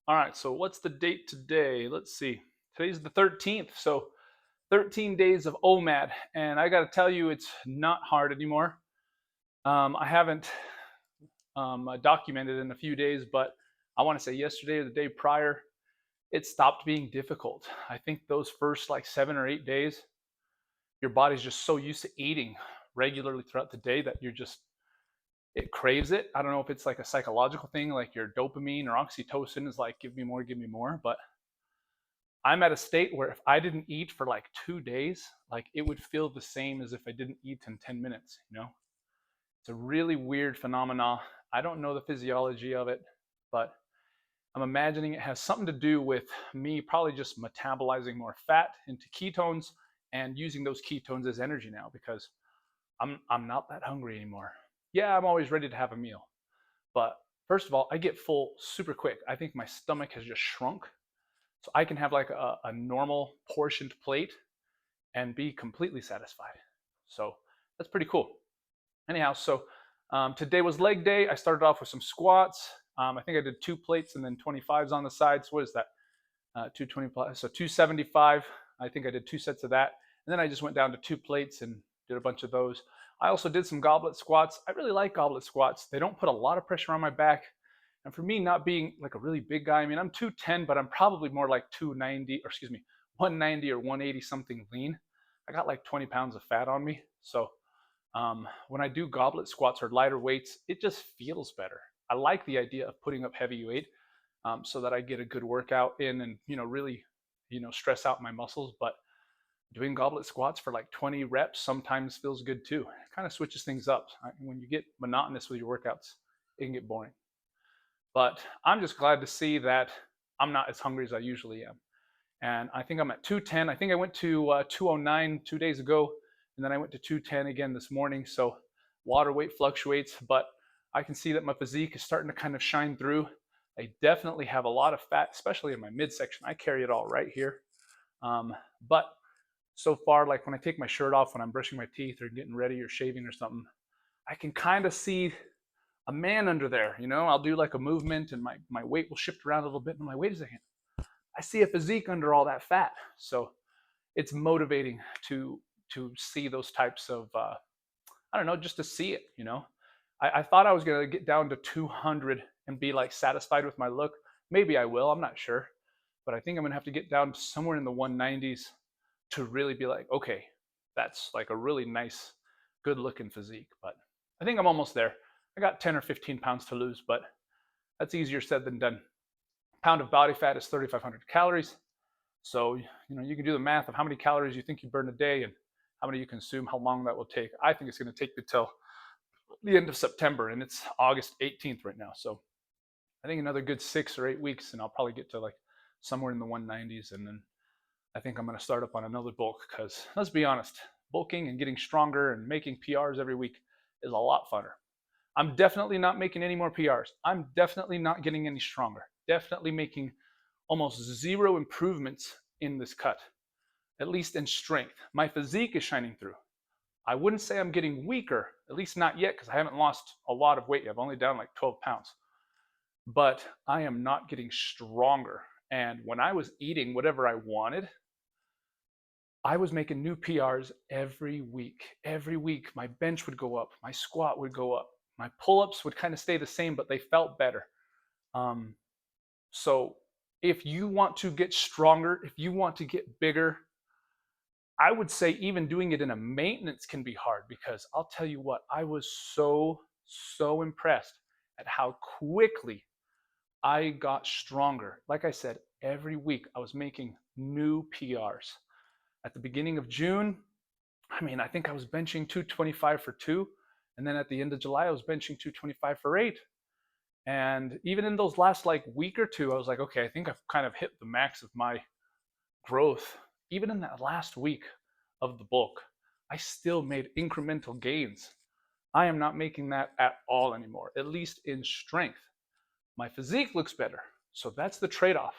All right, so what's the date today? Let's see. Today's the 13th, so 13 days of OMAD, and I got to tell you, it's not hard anymore. I haven't documented in a few days, but I want to say yesterday or the day prior, it stopped being difficult. I think those first like 7 or 8 days, your body's just so used to eating regularly throughout the day that it craves it. I don't know if it's like a psychological thing, like your dopamine or oxytocin is like, give me more, but I'm at a state where if I didn't eat for like 2 days, like it would feel the same as if I didn't eat in 10 minutes, you know? It's a really weird phenomena. I don't know the physiology of it, but I'm imagining it has something to do with me probably just metabolizing more fat into ketones and using those ketones as energy now because I'm not that hungry anymore. Yeah, I'm always ready to have a meal. But first of all, I get full super quick. I think my stomach has just shrunk. So I can have like a normal portioned plate and be completely satisfied. So that's pretty cool. Anyhow, so today was leg day. I started off with some squats. I think I did 2 plates and then 25s on the side. So what is that? 225, so 275. I think I did 2 sets of that. And then I just went down to 2 plates and did a bunch of those. I also did some goblet squats. I really like goblet squats. They don't put a lot of pressure on my back. And for me, not being like a really big guy, I mean, I'm 210, but I'm probably more like 290, or excuse me, 190 or 180 something lean. I got like 20 pounds of fat on me. So when I do goblet squats or lighter weights, it just feels better. I like the idea of putting up heavy weight so that I get a good workout in and, really, stress out my muscles. But doing goblet squats for like 20 reps sometimes feels good too. It kind of switches things up. When you get monotonous with your workouts, it can get boring. But I'm just glad to see that I'm not as hungry as I usually am. And I think I'm at 210. I think I went to 209 2 days ago, and then I went to 210 again this morning. So water weight fluctuates, but I can see that my physique is starting to kind of shine through. I definitely have a lot of fat, especially in my midsection. I carry it all right here. But so far, like when I take my shirt off when I'm brushing my teeth or getting ready or shaving or something, I can kind of see a man under there. I'll do like a movement and my weight will shift around a little bit. And I'm like, wait a second, I see a physique under all that fat. So it's motivating to see those types of I don't know, just to see it. I thought I was gonna get down to 200 and be like satisfied with my look. Maybe I will. I'm not sure, but I think I'm gonna have to get down to somewhere in the 190s to really be like, okay, that's like a really nice, good looking physique. But I think I'm almost there. I got 10 or 15 pounds to lose, but that's easier said than done. A pound of body fat is 3,500 calories. So, you can do the math of how many calories you think you burn a day and how many you consume, how long that will take. I think it's going to take me till the end of September, and it's August 18th right now. So I think another good 6 or 8 weeks, and I'll probably get to like somewhere in the 190s. And then I think I'm going to start up on another bulk because let's be honest, bulking and getting stronger and making PRs every week is a lot funner. I'm definitely not making any more PRs. I'm definitely not getting any stronger. Definitely making almost zero improvements in this cut, at least in strength. My physique is shining through. I wouldn't say I'm getting weaker, at least not yet, because I haven't lost a lot of weight. I've only down like 12 pounds. But I am not getting stronger. And when I was eating whatever I wanted, I was making new PRs every week. Every week, my bench would go up, my squat would go up, my pull ups would kind of stay the same, but they felt better. Um, so if you want to get stronger, if you want to get bigger, I would say even doing it in a maintenance can be hard because I'll tell you what, I was so impressed at how quickly I got stronger. Like I said, every week I was making new PRs. At the beginning of June, I think I was benching 225 for 2. And then at the end of July, I was benching 225 for 8. And even in those last like week or two, I was like, okay, I think I've kind of hit the max of my growth. Even in that last week of the bulk, I still made incremental gains. I am not making that at all anymore, at least in strength. My physique looks better. So that's the trade off.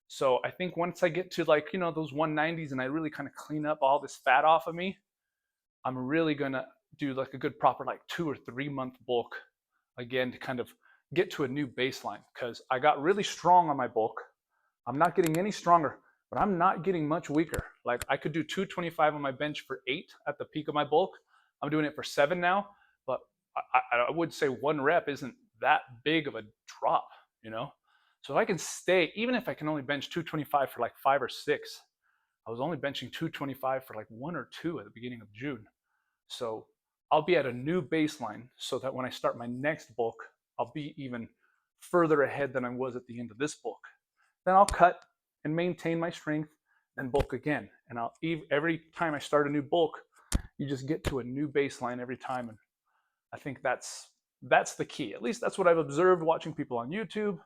So I think once I get to like, those 190s and I really kind of clean up all this fat off of me, I'm really going to do like a good proper like 2 or 3 month bulk again to kind of get to a new baseline because I got really strong on my bulk. I'm not getting any stronger, but I'm not getting much weaker. Like I could do 225 on my bench for 8 at the peak of my bulk. I'm doing it for 7 now, but I would say 1 rep isn't that big of a drop, you know? So if I can stay, even if I can only bench 225 for like 5 or 6, I was only benching 225 for like 1 or 2 at the beginning of June. So I'll be at a new baseline so that when I start my next bulk, I'll be even further ahead than I was at the end of this bulk. Then I'll cut and maintain my strength, then bulk again. And every time I start a new bulk, you just get to a new baseline every time. And I think that's the key. At least that's what I've observed watching people on YouTube,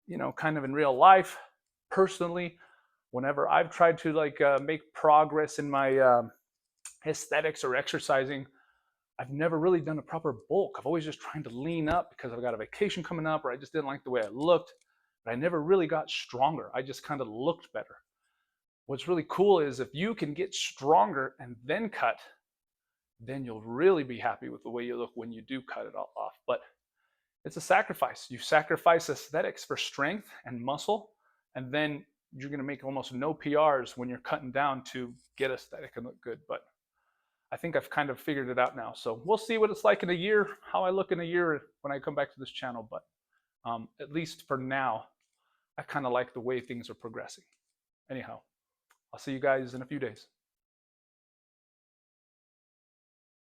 you know, kind of in real life. Personally, whenever I've tried to make progress in my aesthetics or exercising, I've never really done a proper bulk. I've always just trying to lean up because I've got a vacation coming up or I just didn't like the way I looked, but I never really got stronger. I just kind of looked better. What's really cool is if you can get stronger and then cut, then you'll really be happy with the way you look when you do cut it all off. But it's a sacrifice. You sacrifice aesthetics for strength and muscle, and then you're going to make almost no PRs when you're cutting down to get aesthetic and look good. But I think I've kind of figured it out now. So we'll see what it's like in a year, how I look in a year when I come back to this channel. But at least for now, I kind of like the way things are progressing. Anyhow, I'll see you guys in a few days.